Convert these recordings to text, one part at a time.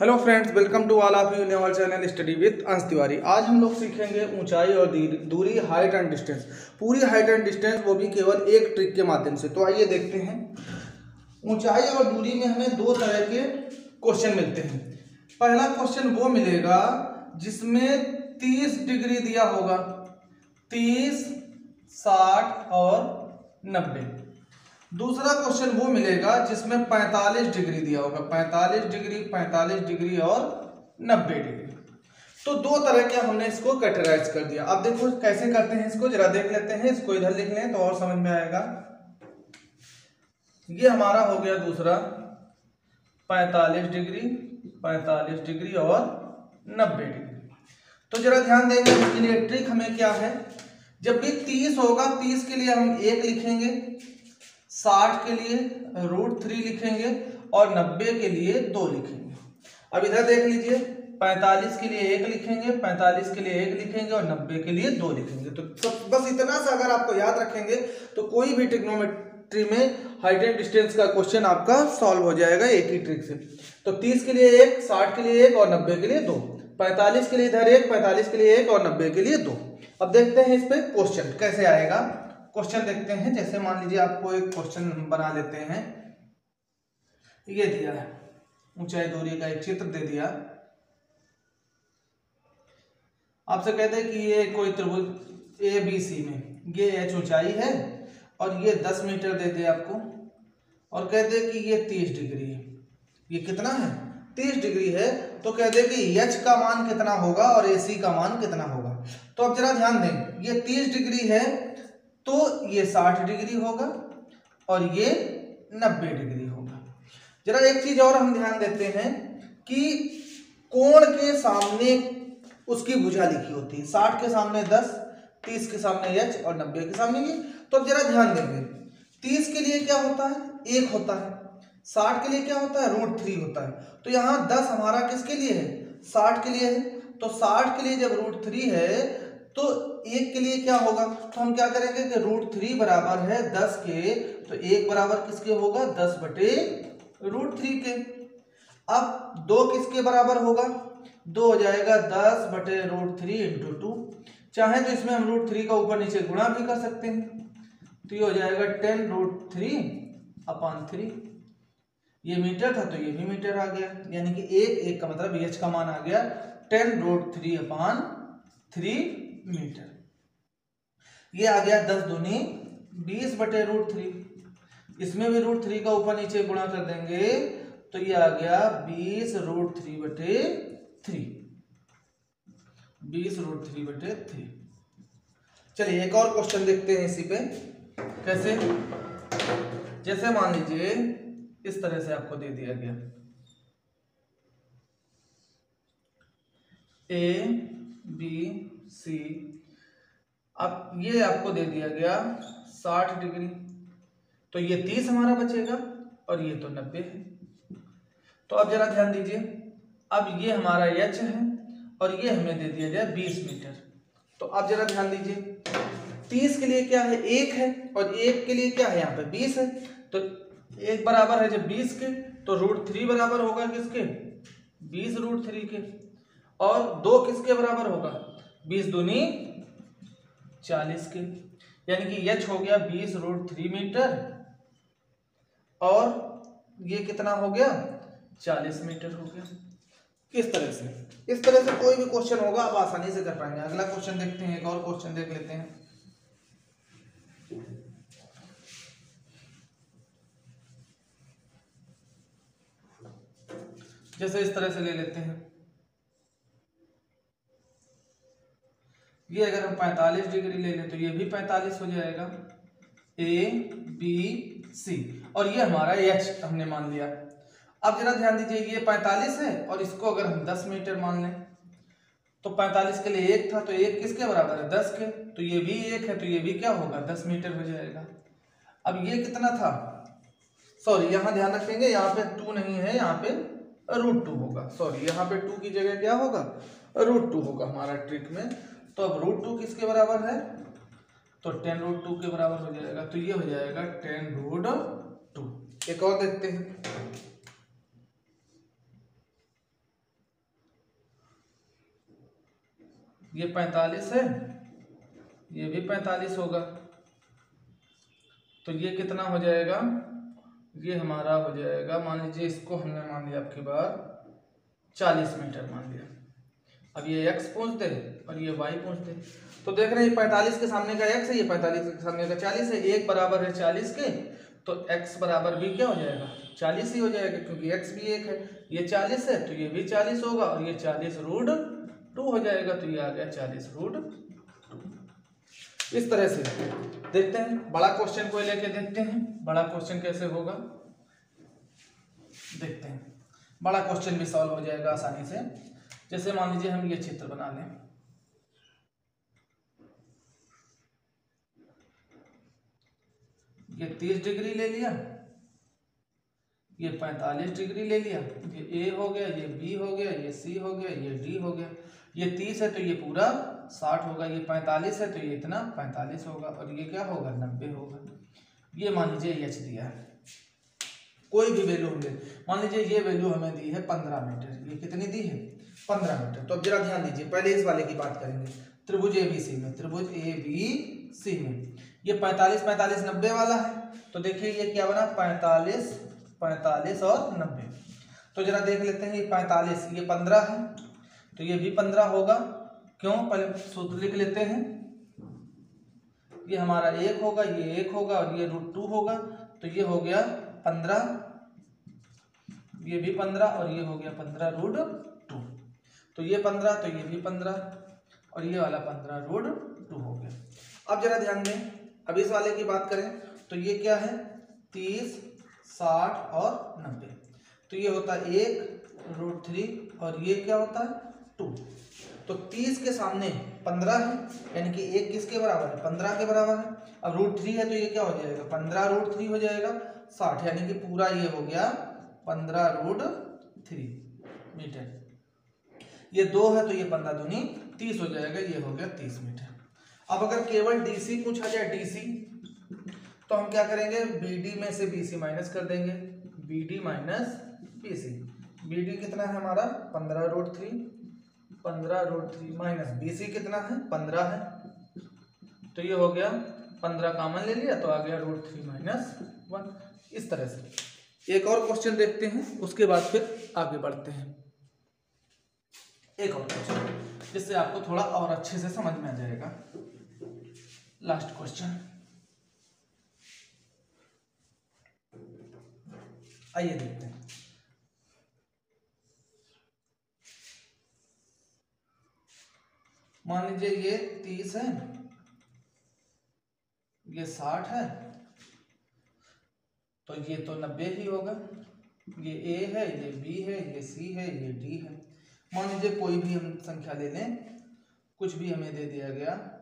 Hello friends, welcome to all of you in our channel study with Ansh Tiwari. आज हम लोग सीखेंगे ऊंचाई और दूरी, हाइट एंड डिस्टेंस, पूरी हाइट एंड डिस्टेंस, वो भी केवल एक ट्रिक के माध्यम से। तो आइए देखते हैं। ऊंचाई और दूरी में हमें दो तरह के क्वेश्चन मिलते हैं। पहला क्वेश्चन वो मिलेगा जिसमें 30 डिग्री दिया होगा, 30, 60 और 90। दूसरा क्वेश्चन वो मिलेगा जिसमें 45 डिग्री दिया होगा, 45 डिग्री, 45 डिग्री और 90 डिग्री। तो दो तरह के हमने इसको कैटेगराइज कर दिया। अब देखो कैसे करते हैं इसको, जरा देख लेते हैं। इसको इधर लिख लें तो और समझ में आएगा। ये हमारा हो गया दूसरा 45 डिग्री, 45 डिग्री और 90 डिग्री। तो जरा ध्यान देंगे, इसके लिए ट्रिक हमें क्या है। जब भी 30 होगा, 30 के लिए हम 1 लिखेंगे, 60 के लिए √3 लिखेंगे और 90 के लिए 2 लिखेंगे। अब इधर देख लीजिए, 45 के लिए 1 लिखेंगे, 45 के लिए 1 लिखेंगे और 90 के लिए 2 लिखेंगे। तो बस इतना सा अगर आपको याद रखेंगे तो कोई भी ट्रिग्नोमेट्री में हाइट एंड डिस्टेंस का क्वेश्चन आपका सॉल्व हो जाएगा एक ही ट्रिक से। तो 30 के लिए 1, 60 के लिए 1 और 90 के लिए 2, 45 के लिए इधर 1, 45 के लिए 1 और 90 के लिए 2। अब देखते हैं इस पे क्वेश्चन कैसे आएगा। क्वेश्चन देखते हैं। जैसे मान लीजिए आपको एक क्वेश्चन बना लेते हैं। ये दिया है, ऊंचाई दूरी का एक चित्र दे दिया। आपसे कहते हैं कि ये कोई त्रिभुज ABC में ये h ऊंचाई है और ये 10 मीटर दे दे आपको, और कहते हैं कि ये 30 डिग्री है। ये कितना है? 30 डिग्री है। तो कहते हैं कि h का मान कितना होगा और AC का मान कितना होगा। तो अब जरा ध्यान दें, ये 30 डिग्री है तो ये 60 डिग्री होगा और ये 90 डिग्री होगा। जरा एक चीज और हम ध्यान देते हैं कि कोण के सामने उसकी भुजा लिखी होती है। 60 के सामने 10, 30 के सामने h और 90 के सामने ये। तो अब जरा ध्यान देंगे, 30 के लिए क्या होता है? 1 होता है। 60 के लिए क्या होता है? √3 होता है। तो यहाँ 10 हमारा किसके लिए है? 60 के लिए है। तो 60 के लिए जब √3 है तो 1 के लिए क्या होगा? तो हम क्या करेंगे कि √3 बराबर है 10 के, तो 1 बराबर किसके होगा? 10 बटे √3 के। अब 2 किसके बराबर होगा? 2 हो जाएगा 10 बटे √3 इंटू 2। चाहे तो इसमें हम √3 का ऊपर नीचे गुणा भी कर सकते हैं। तो ये हो जाएगा 10√3/3। ये मीटर था तो ये भी मीटर आ गया, यानी कि 1 का मतलब h का मान आ गया 10√3/3 मीटर। ये आ गया 10 दूनी 20 बटे √3। इसमें भी √3 का ऊपर नीचे गुणा कर देंगे तो ये आ गया 20√3 बटे 3, 20√3 बटे 3। चलिए एक और क्वेश्चन देखते हैं इसी पे। कैसे? जैसे मान लीजिए इस तरह से आपको दे दिया गया ABC। अब ये आपको दे दिया गया 60 डिग्री, तो ये 30 हमारा बचेगा और ये तो 90 है। तो अब जरा ध्यान दीजिए, अब ये हमारा h है और ये हमें दे दिया गया 20 मीटर। तो अब जरा ध्यान दीजिए, 30 के लिए क्या है? 1 है और 1 के लिए क्या है? यहाँ पे 20 है। तो 1 बराबर है जब 20 के, तो √3 बराबर होगा किसके? 20√3 के। और 2 किसके बराबर होगा? 20 दूनी 40 के, यानी कि h हो गया 20√3 मीटर और ये कितना हो गया? 40 मीटर हो गया। इस तरह से कोई भी क्वेश्चन होगा आप आसानी से कर पाएंगे। अगला क्वेश्चन देखते हैं, एक और क्वेश्चन देख लेते हैं। जैसे इस तरह से ले लेते हैं। ये अगर हम 45 डिग्री ले लें तो ये भी 45 हो जाएगा, ABC, और ये हमारा h हमने मान लिया। अब जरा ध्यान दीजिए, ये 45 है और इसको अगर हम 10 मीटर मान लें तो 45 के लिए 1 था तो 1 किसके बराबर है? 10 के। तो ये भी 1 है तो ये भी क्या होगा? 10 मीटर हो जाएगा। अब ये कितना था? सॉरी, यहाँ ध्यान रखेंगे, यहाँ पे 2 नहीं है, यहाँ पे √2 होगा। सॉरी, यहाँ पे 2 की जगह क्या होगा? √2 होगा हमारा ट्रिक में। तो अब √2 किसके बराबर है? तो 10√2 के बराबर हो जाएगा। तो ये हो जाएगा 10√2। एक और देखते हैं। ये 45 है, ये भी 45 होगा, तो ये कितना हो जाएगा, ये हमारा हो जाएगा, मान लीजिए इसको हमने मान लिया आपकी बार 40 मीटर मान लिया। अब ये x पूछ दे और ये y पूछ दे, तो देख रहे हैं 45 के सामने का x है, ये 45 के सामने का 40 है, एक बराबर है 40 के, तो x बराबर भी क्या हो जाएगा 40 ही हो जाएगा, क्योंकि x भी एक है, ये 40 है तो ये भी 40 होगा, और ये 40√2 हो जाएगा, तो ये आ गया 40√2। इस तरह से देखते हैं, बड़ा क्वेश्चन को लेके देखते हैं बड़ा क्वेश्चन कैसे होगा, देखते हैं। बड़ा क्वेश्चन भी सॉल्व हो जाएगा आसानी से। जैसे मान लीजिए हम ये चित्र बना लें, ये 30 डिग्री ले लिया, ये 45 डिग्री ले लिया, ये A हो गया, ये B हो गया, ये C हो गया, ये D हो गया, ये 30 है तो ये पूरा 60 होगा, ये 45 है तो ये इतना 45 होगा, और ये क्या होगा 90 होगा। ये मान लीजिए H दिया है, कोई भी वैल्यू हम ले, मान लीजिए ये वैल्यू हमें दी है 15 मीटर, ये कितनी दी है 15 मीटर। तो अब जरा ध्यान दीजिए, पहले इस वाले की बात करेंगे, त्रिभुज ABC में, त्रिभुज ABC में ये 45 45 90 वाला है, तो देखिए ये क्या बना 45 45 और 90। तो जरा देख लेते हैं, ये 45 ये 15 है, तो ये भी 15 होगा, क्यों, पहले सूत्र लिख लेते हैं, ये हमारा 1 होगा, ये 1 होगा, और ये √2 होगा, तो ये हो गया 15, ये भी 15, और ये हो गया 15√2, तो ये 15 तो ये भी 15, और ये वाला 15√2 हो गया। अब जरा ध्यान दें, अब इस वाले की बात करें तो ये क्या है 30 60 और 90, तो ये होता है 1√3, और ये क्या होता है 2। तो 30 के सामने 15 है, यानी कि 1 किसके बराबर है 15 के बराबर है। अब √3 है तो ये क्या हो जाएगा 15√3 हो जाएगा 60, यानी कि पूरा ये हो गया 15√3 मीटर। ये 2 है तो ये 15 दूनी 30 हो जाएगा, ये हो गया 30 मीटर। अब अगर केवल DC पूछा जाए, DC, तो हम क्या करेंगे, BD में से BC माइनस कर देंगे, BD माइनस BC। BD कितना है हमारा 15√3, 15√3 माइनस BC कितना है 15 है, तो ये हो गया 15 कॉमन ले लिया तो आ गया √3 माइनस 1। इस तरह से एक और क्वेश्चन देखते हैं, उसके बाद फिर आगे बढ़ते हैं। एक और क्वेश्चन जिससे आपको थोड़ा और अच्छे से समझ में आ जाएगा। लास्ट क्वेश्चन, आइए देखते हैं। मान लीजिए ये 30 है, ये 60 है, तो ये तो 90 ही होगा, ये A है, ये B है, ये C है, ये D है। मान लीजिए कोई भी हम संख्या ले लें, कुछ भी हमें दे दिया गया,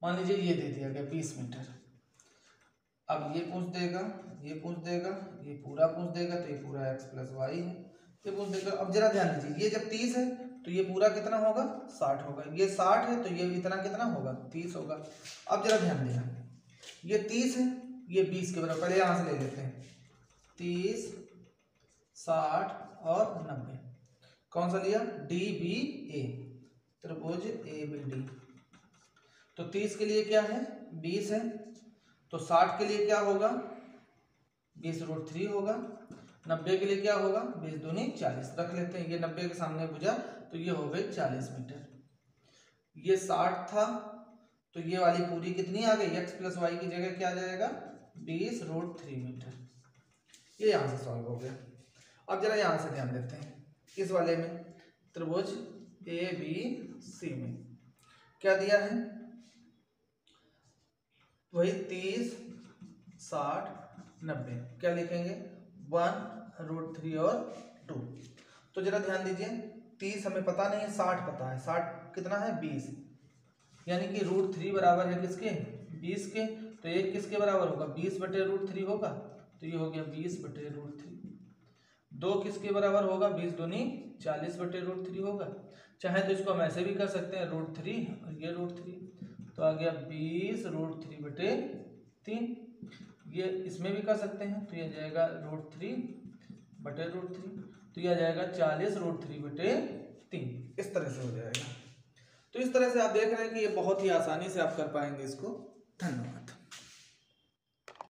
मान लीजिए ये दे दिया गया 20 मीटर। अब ये पूछ देगा, ये पूछ देगा, ये पूरा पूछ देगा, तो ये पूरा x + y है, ये पूछ देगा। अब जरा ध्यान दीजिए, ये जब 30 है तो ये पूरा कितना होगा 60 होगा, ये 60 है तो ये इतना कितना होगा 30 होगा। अब जरा ध्यान देना, ये 30 है, ये 20 के बराबर, पहले यहाँ से ले लेते हैं, 30 60 और 90, कौन सा लिया DBA, त्रिभुज ABD। तो 30 के लिए क्या है 20 है, तो 60 के लिए क्या होगा 20√3 होगा, 90 के लिए क्या होगा 20 दूनी 40, रख लेते हैं, ये 90 के सामने भुजा तो ये हो गई 40 मीटर। ये 60 था तो ये वाली पूरी कितनी आ गई, x + y की जगह क्या आ जाएगा 20√3 मीटर। ये यहाँ से सॉल्व हो गया। अब जरा यहाँ से ध्यान देते हैं, इस वाले में त्रिभुज ABC में क्या दिया है, वही 30 60 90, क्या लिखेंगे 1√3 और 2। तो जरा ध्यान दीजिए, 30 हमें पता नहीं है, 60 पता है, 60 कितना है 20, यानी कि √3 बराबर है किसके 20 के, तो एक किसके बराबर होगा 20/√3 होगा, तो ये हो गया 20/√3। 2 किसके बराबर होगा 20 दूनी 40/√3 होगा, चाहे तो इसको हम ऐसे भी कर सकते हैं √3 और ये √3, तो आ गया 20√3/3। ये इसमें भी कर सकते हैं, तो ये आ जाएगा √3/√3, तो ये आ जाएगा 40√3/3, इस तरह से हो जाएगा। तो तो इस तरह से आप देख रहे हैं कि ये बहुत ही आसानी से आप कर पाएंगे इसको। धन्यवाद।